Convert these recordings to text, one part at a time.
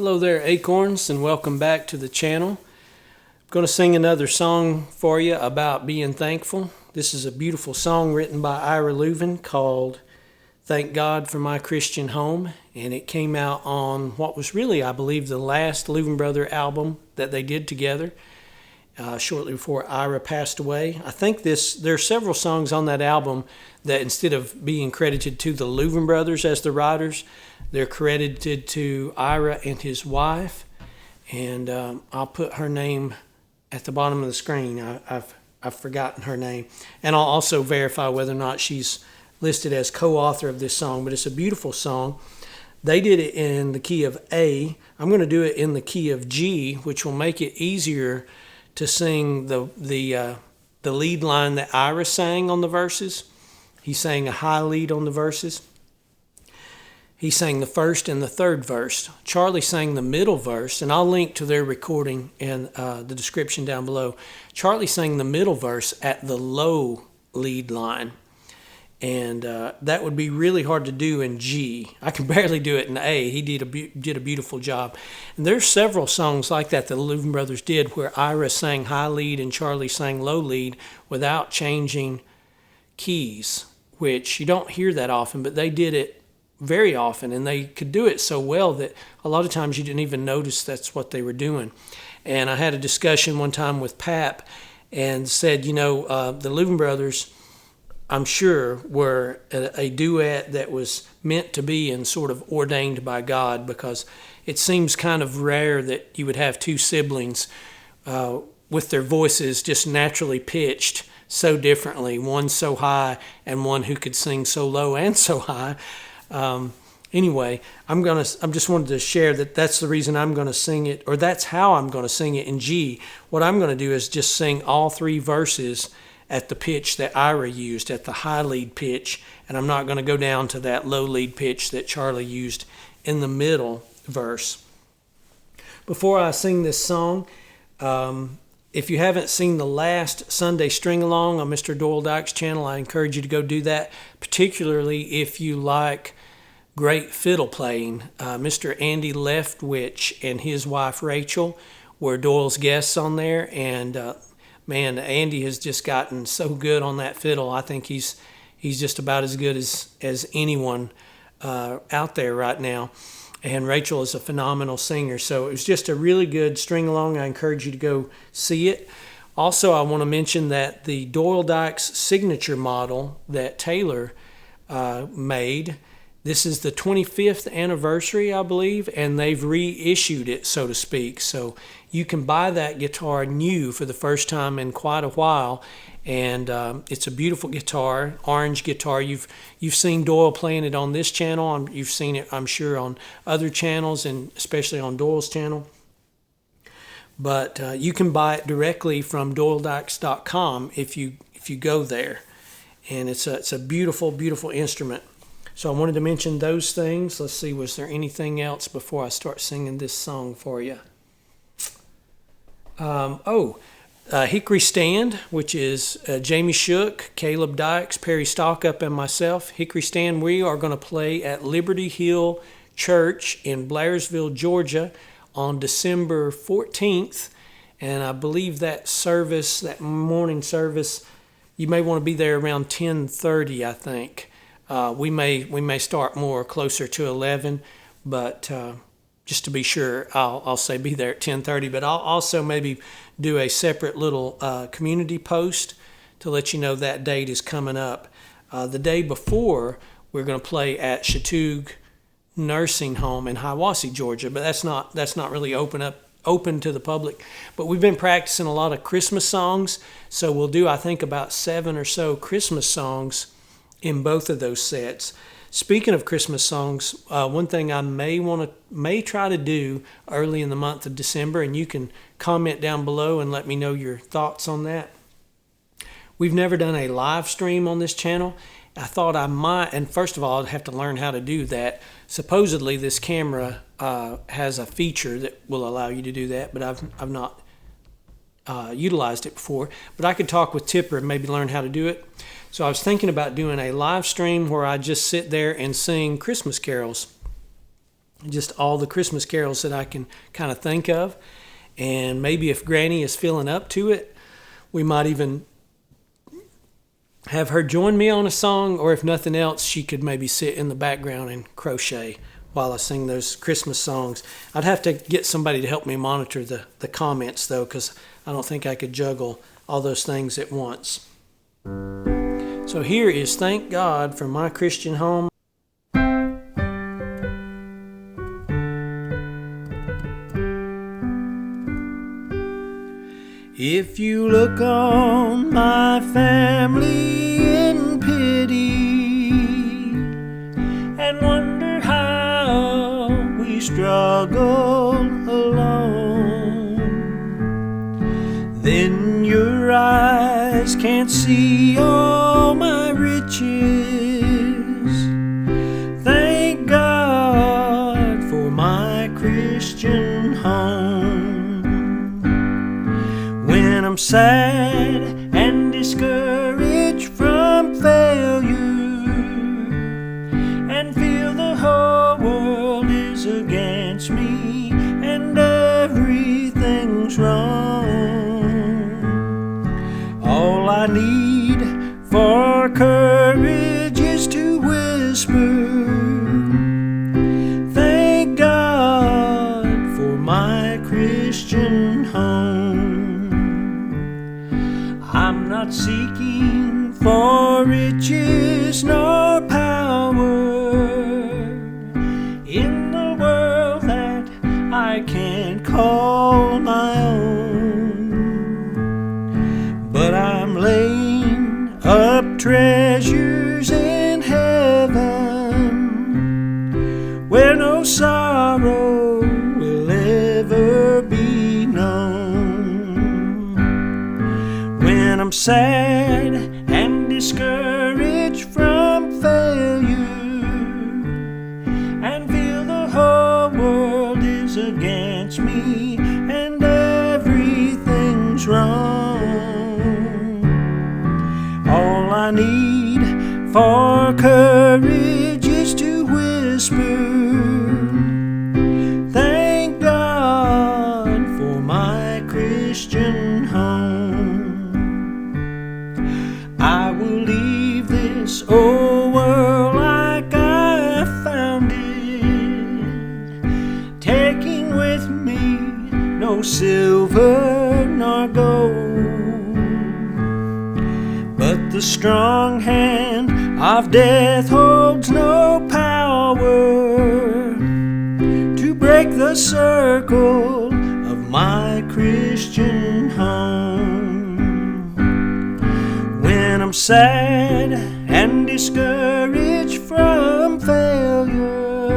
Hello there, Acorns, and welcome back to the channel. I'm going to sing another song for you about being thankful. This is a beautiful song written by Ira Leuven called Thank God for My Christian Home, and it came out on what was really, I believe, the last Leuven Brother album that they did together shortly before Ira passed away. I think there are several songs on that album that instead of being credited to the Leuven Brothers as the writers, they're credited to Ira and his wife, and I'll put her name at the bottom of the screen. I've forgotten her name, and I'll also verify whether or not she's listed as co-author of this song, but it's a beautiful song. They did it in the key of A. I'm going to do it in the key of G, which will make it easier to sing the lead line that Ira sang on the verses. He sang a high lead on the verses. He sang the first and the third verse. Charlie sang the middle verse, and I'll link to their recording in the description down below. Charlie sang the middle verse at the low lead line, and that would be really hard to do in G. I can barely do it in A. He did a beautiful job. And there's several songs like that the Leuven Brothers did where Ira sang high lead and Charlie sang low lead without changing keys, which you don't hear that often, but they did it very often, and they could do it so well that a lot of times you didn't even notice that's what they were doing. And I had a discussion one time with Pap and said, the Leuven Brothers, I'm sure, were a duet that was meant to be and sort of ordained by God, because it seems kind of rare that you would have two siblings with their voices just naturally pitched so differently, one so high and one who could sing so low and so high. Anyway, I just wanted to share that that's the reason I'm going to sing it, or that's how I'm going to sing it in G. What I'm going to do is just sing all three verses at the pitch that Ira used, at the high lead pitch, and I'm not going to go down to that low lead pitch that Charlie used in the middle verse. Before I sing this song, if you haven't seen the last Sunday String Along on Mr. Doyle Dykes' channel, I encourage you to go do that, particularly if you like great fiddle playing. Mr. Andy Leftwich and his wife Rachel were Doyle's guests on there, and man, Andy has just gotten so good on that fiddle. I think he's just about as good as anyone out there right now. And Rachel is a phenomenal singer. So it was just a really good string along. I encourage you to go see it. Also, I want to mention that the Doyle Dykes signature model that Taylor made, this is the 25th anniversary, I believe, and they've reissued it, so to speak. So you can buy that guitar new for the first time in quite a while, and it's a beautiful guitar, orange guitar. You've seen Doyle playing it on this channel. You've seen it, I'm sure, on other channels, and especially on Doyle's channel. But you can buy it directly from DoyleDykes.com if you go there, and it's a beautiful, beautiful instrument. So I wanted to mention those things. Let's see, was there anything else before I start singing this song for you? Hickory Stand, which is Jamie Shook, Caleb Dykes, Perry Stockup, and myself. Hickory Stand, we are going to play at Liberty Hill Church in Blairsville, Georgia on December 14th. And I believe that morning service, you may want to be there around 10:30, I think. We may start more closer to 11, but just to be sure, I'll say be there at 10:30. But I'll also maybe do a separate little community post to let you know that date is coming up. The day before, we're going to play at Chatoog Nursing Home in Hiawassee, Georgia, but that's not really open to the public. But we've been practicing a lot of Christmas songs, so we'll do, I think, about 7 or so Christmas songs in both of those sets. Speaking of Christmas songs, one thing I may try to do early in the month of December, and you can comment down below and let me know your thoughts on that. We've never done a live stream on this channel. I thought I might, and first of all, I'd have to learn how to do that. Supposedly, this camera has a feature that will allow you to do that, but I've not utilized it before. But I could talk with Tipper and maybe learn how to do it. So I was thinking about doing a live stream where I just sit there and sing Christmas carols. just all the Christmas carols that I can kind of think of. And maybe if Granny is feeling up to it, we might even have her join me on a song, or if nothing else, she could maybe sit in the background and crochet while I sing those Christmas songs. I'd have to get somebody to help me monitor the comments, though, because I don't think I could juggle all those things at once. So here is Thank God for My Christian Home. If you look on my family in pity and wonder how we struggle alone, then your eyes can't see all my riches. Thank God for my Christian home. When I'm sad and discouraged from failure and feel the whole world is against me and everything's wrong, all I need for courage is to whisper, thank God for my Christian home. I'm not seeking for riches nor power in the world that I can't call my own, but I'm laying up treasures in heaven where no sorrow will ever be known. When I'm sad and discouraged from failure and feel the whole world is against me and everything's wrong, all I need for courage is to whisper, thank God for my Christian home. I will leave this old world like I found it, taking with me no silver nor gold, but the strong hand of death holds no power to break the circle of my Christian home. When I'm sad and discouraged from failure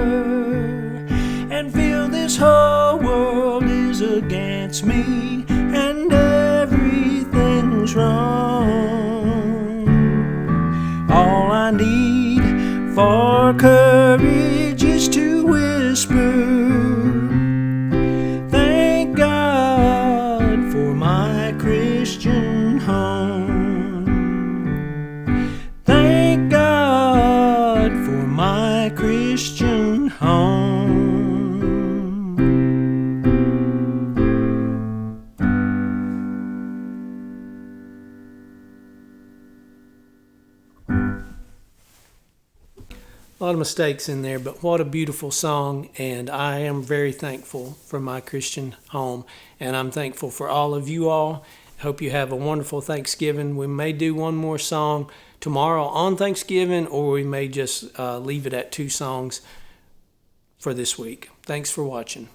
and feel this whole world is against me and everything's wrong, all I need for courage is to whisper, thank God for my Christian home. Thank God for my Christian home. A lot of mistakes in there, but what a beautiful song, and I am very thankful for my Christian home, and I'm thankful for all of you all. Hope you have a wonderful Thanksgiving. We may do one more song tomorrow on Thanksgiving, or we may just leave it at 2 songs for this week. Thanks for watching.